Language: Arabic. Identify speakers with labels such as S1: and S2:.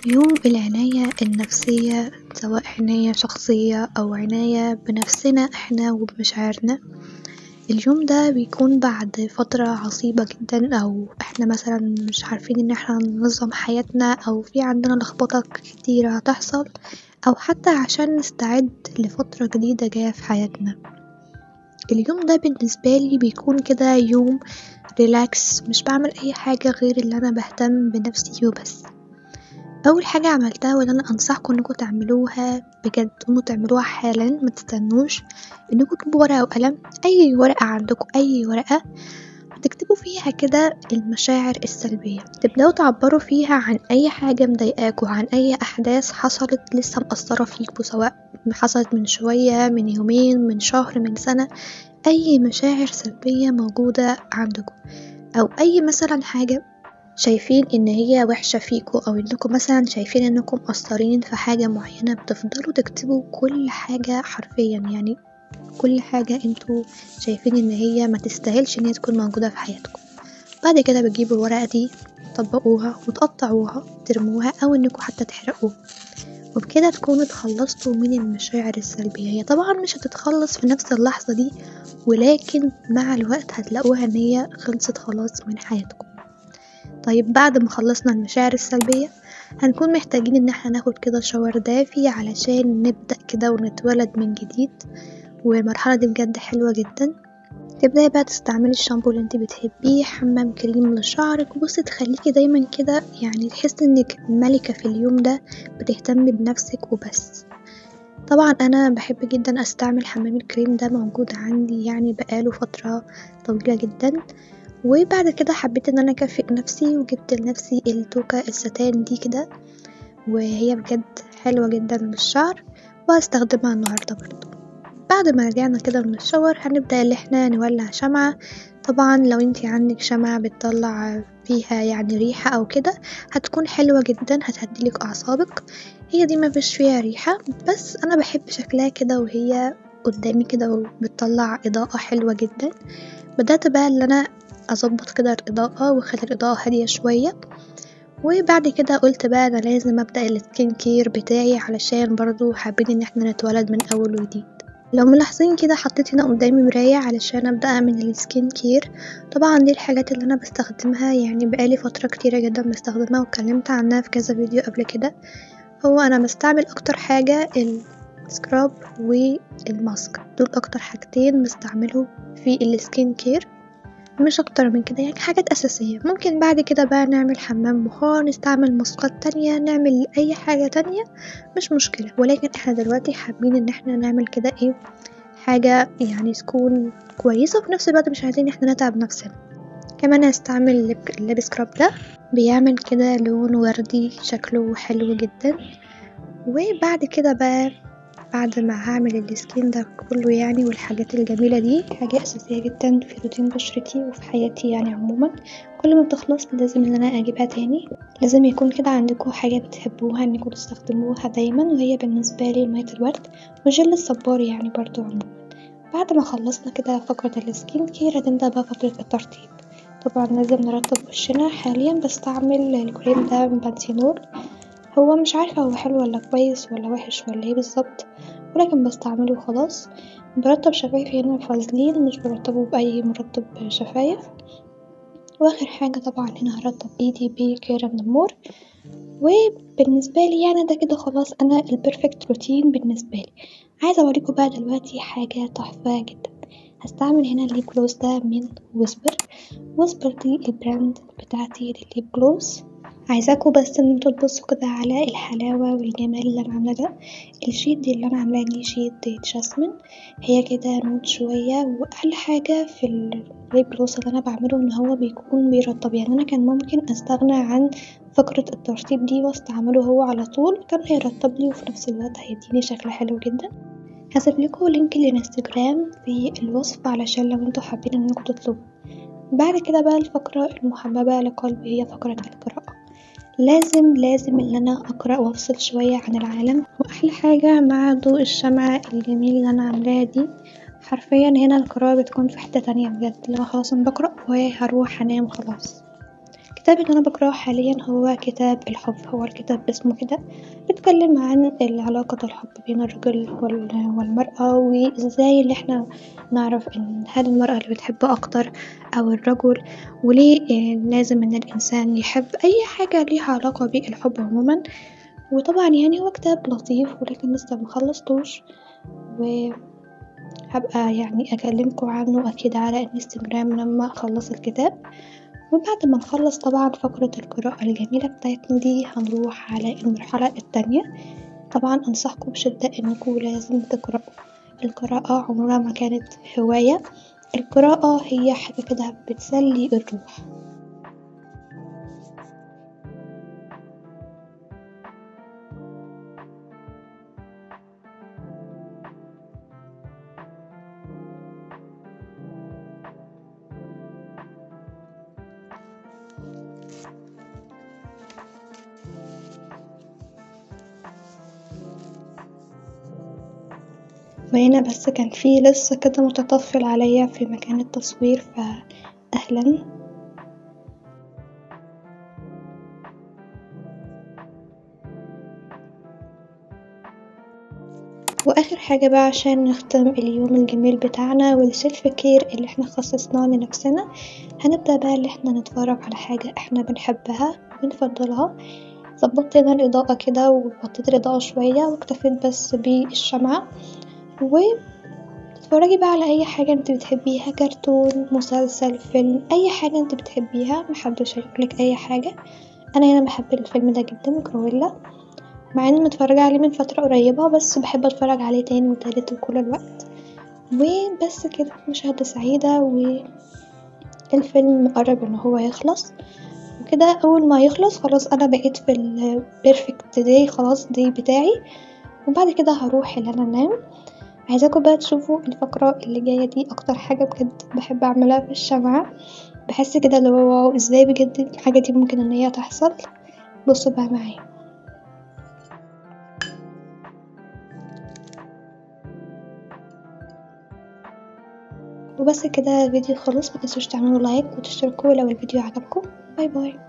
S1: يوم العناية النفسية، سواء عناية شخصية أو عناية بنفسنا احنا وبمشاعرنا. اليوم ده بيكون بعد فترة عصيبة جدا، أو احنا مثلا مش عارفين ان احنا ننظم حياتنا، أو في عندنا لخبطة كتيرة هتحصل، أو حتى عشان نستعد لفترة جديدة جاية في حياتنا. اليوم ده بالنسبة لي بيكون كده يوم ريلاكس، مش بعمل أي حاجة غير اللي أنا بهتم بنفسي وبس. اول حاجه عملتها واللي انا انصحكم انكم تعملوها بجد، انكم تعملوها حالا، ما تستنوش، انكم تجيبوا ورقه وقلم، اي ورقه عندكم، اي ورقه، وتكتبوا فيها كده المشاعر السلبيه، تبداوا تعبروا فيها عن اي حاجه مضايقاكوا، عن اي احداث حصلت لسه مأثره فيكوا، سواء حصلت من شويه، من يومين، من شهر، من سنه. اي مشاعر سلبيه موجوده عندكم، او اي مثلا حاجه شايفين ان هي وحشة فيكوا، او انكم مثلا شايفين انكم مقصرين في حاجة معينة، بتفضلوا تكتبوا كل حاجة حرفيا، يعني كل حاجة انتوا شايفين ان هي ما تستاهلش ان هي تكون موجودة في حياتكم. بعد كده بتجيبوا الورقة دي، تطبقوها وتقطعوها، ترموها، او انكم حتى تحرقوها، وبكده تكونوا اتخلصتوا من المشاعر السلبية. هي طبعا مش هتتخلص في نفس اللحظة دي، ولكن مع الوقت هتلاقوها ان هي خلصت خلاص من حياتكم. طيب بعد ما خلصنا المشاعر السلبية، هنكون محتاجين ان احنا ناخد كده شاور دافي علشان نبدأ كده ونتولد من جديد. والمرحلة دي بجد حلوة جدا. تبدأي بقى تستعملي الشامبو اللي انت بتحبيه، حمام كريم لشعرك، وبصي تخليكي دايما كده، يعني تحس انك ملكة في اليوم ده، بتهتمي بنفسك وبس. طبعا انا بحب جدا استعمل حمام الكريم ده، موجود عندي يعني بقاله فترة طويلة جدا. وبعد كده حبيت ان انا اكافئ نفسي، وجبت لنفسي التوكة الستان دي كده، وهي بجد حلوة جدا للشعر، وهستخدمها النهاردة برضو. بعد ما رجعنا كده من الشاور، هنبدأ اللي احنا نولع شمعة. طبعا لو انتي عندك شمعة بتطلع فيها يعني ريحة او كده، هتكون حلوة جدا، هتهديلك اعصابك. هي دي ما فيش فيها ريحة، بس انا بحب شكلها كده وهي قدامي كده وبتطلع اضاءة حلوة جدا. بدأت بقى اللي انا اظبط كده الاضاءة، واخلي الاضاءة هادية شوية. وبعد كده قلت بقى انا لازم ابدأ السكين كير بتاعي، علشان برضو حابين ان احنا نتولد من اول وجديد. لو ملاحظين كده، حطيت هنا قدامي مراية علشان ابدأ اعمل السكين كير. طبعا دي الحاجات اللي انا بستخدمها، يعني بقالي فترة كتيرة جدا بستخدمها، واتكلمت عنها في كذا فيديو قبل كده. هو انا بستعمل اكتر حاجة السكراب والماسك، دول اكتر حاجتين بستعملهم في السكين كير، مش اكتر من كده، يعني حاجات اساسية. ممكن بعد كده بقى نعمل حمام بخار، نستعمل ماسكات تانية، نعمل اي حاجة تانية، مش مشكلة. ولكن احنا دلوقتي حابين ان احنا نعمل كده ايه، حاجة يعني تكون كويسة، وفي نفس الوقت مش عايزين احنا نتعب نفسنا. كمان هستعمل الليب سكراب ده، بيعمل كده لون وردي شكله حلو جدا. وبعد كده بقى، بعد ما هعمل السكين ده كله يعني، والحاجات الجميلة دي حاجة أساسية جدا في روتين بشرتي وفي حياتي يعني عموما، كل ما بتخلص لازم ان انا اجيبها تاني. لازم يكون كده عندكم حاجة بتحبوها انكم تستخدموها دايما، وهي بالنسبة لي مية الورد وجل الصبار يعني برضو عموما. بعد ما خلصنا كده فقرة السكين كير، هتبدأ بقى فقرة الترطيب. طبعا لازم نرطب وشنا. حاليا بستعمل الكريم ده من بانسينول، هو مش عارفة هو حلو ولا كويس ولا وحش ولا ايه بالظبط، ولكن بستعمله خلاص. برطب شفايفي هنا بفازلين، مش برطبه بأي مرطب شفايف. واخر حاجة طبعا هنا هرطب ايدي بكير النمور. وبالنسبة لي يعني ده كده خلاص، انا البرفكت روتين بالنسبة لي. عايزة اوريكم بقى دلوقتي حاجة تحفة جدا. هستعمل هنا الليب جلوس ده من ويسبر دي البراند بتاعتي للليب جلوس. عايزاكوا بس ان انتوا تبصوا كده على الحلاوة والجمال اللي انا عاملاه ده. الشيد دي اللي انا عاملاه دي شيد جاسمين، هي كده نوت شوية. واحلى حاجة في الليب جلوس اللي انا بعمله ان هو بيكون بيرطب، يعني انا كان ممكن استغنى عن فقرة الترطيب دي واستعمله هو على طول، كان هيرطب لي وفي نفس الوقت هيديني شكل حلو جدا. هسيب لكم لينك الانستجرام في الوصف علشان لو انتوا حابين انكم تطلبوا. بعد كده بقى الفقرة المحببة لقلبي هي فقرة القراءة. لازم ان انا اقرأ وافصل شوية عن العالم. واحلى حاجة مع ضوء الشمعة الجميل اللي انا عاملاها دي، حرفيا هنا القراءة بتكون في حتة تانية بجد، اللي هو خلاص انا بقرأ وهروح انام خلاص. الكتاب اللي أنا بقراه حاليًا هو كتاب الحب، هو الكتاب اسمه كده، بيتكلم عن علاقة الحب بين الرجل والمرأة، وإزاي اللي إحنا نعرف إن هل المرأة اللي بتحب أكتر أو الرجل، وليه لازم إن الإنسان يحب أي حاجة ليها علاقة بالحب عمومًا، وطبعًا يعني هو كتاب لطيف ولكن لسه مخلصتوش، وهابقى يعني أكلمكوا عنه أكيد على الإنستجرام لما أخلص الكتاب. وبعد ما نخلص طبعًا فقرة القراءة الجميلة بتاعتنا دي هنروح على المرحلة التانية، طبعًا أنصحكم بشدة إنكم لازم تقرأوا، القراءة عمرها ما كانت هواية، القراءة هي حاجة كده بتسلي الروح. وهنا بس كان في لص كده متطفل عليا في مكان التصوير فأهلًا. وآخر حاجة بقى عشان نختم اليوم الجميل بتاعنا والself care اللي احنا خصصناه لنفسنا، هنبدأ بقى اللي احنا نتفرج على حاجة احنا بنحبها وبنفضلها، ظبطت هنا الإضاءة كده ووطيت الإضاءة شوية واكتفيت بس بالشمعة، وتتفرجي بقى على أي حاجة انتي بتحبيها، كرتون، مسلسل، فيلم، أي حاجة انتي بتحبيها، محدش هيقولك أي حاجة. أنا هنا بحب الفيلم ده جدا كرويلا، مع إني متفرجة عليه من فترة قريبة بس بحب أتفرج عليه تاني وتالت وكل الوقت. وبس كده مشاهدة سعيدة والفيلم قرب إن هو يخلص، وكده أول ما يخلص خلاص أنا بقيت في ال perfect day خلاص day بتاعي، وبعد كده هروح إن أنا أنام. عايزاكم بقى تشوفوا الفقرة اللي جاية دي أكتر حاجة بجد بحب أعملها في الشمعة، بحس كده اللي هو واو ازاي بجد الحاجة دي ممكن إن هي تحصل. بصوا بقى معايا. وبس كده الفيديو خلص، متنسوش تعملوا لايك وتشتركوا لو الفيديو عجبكم. باي باي.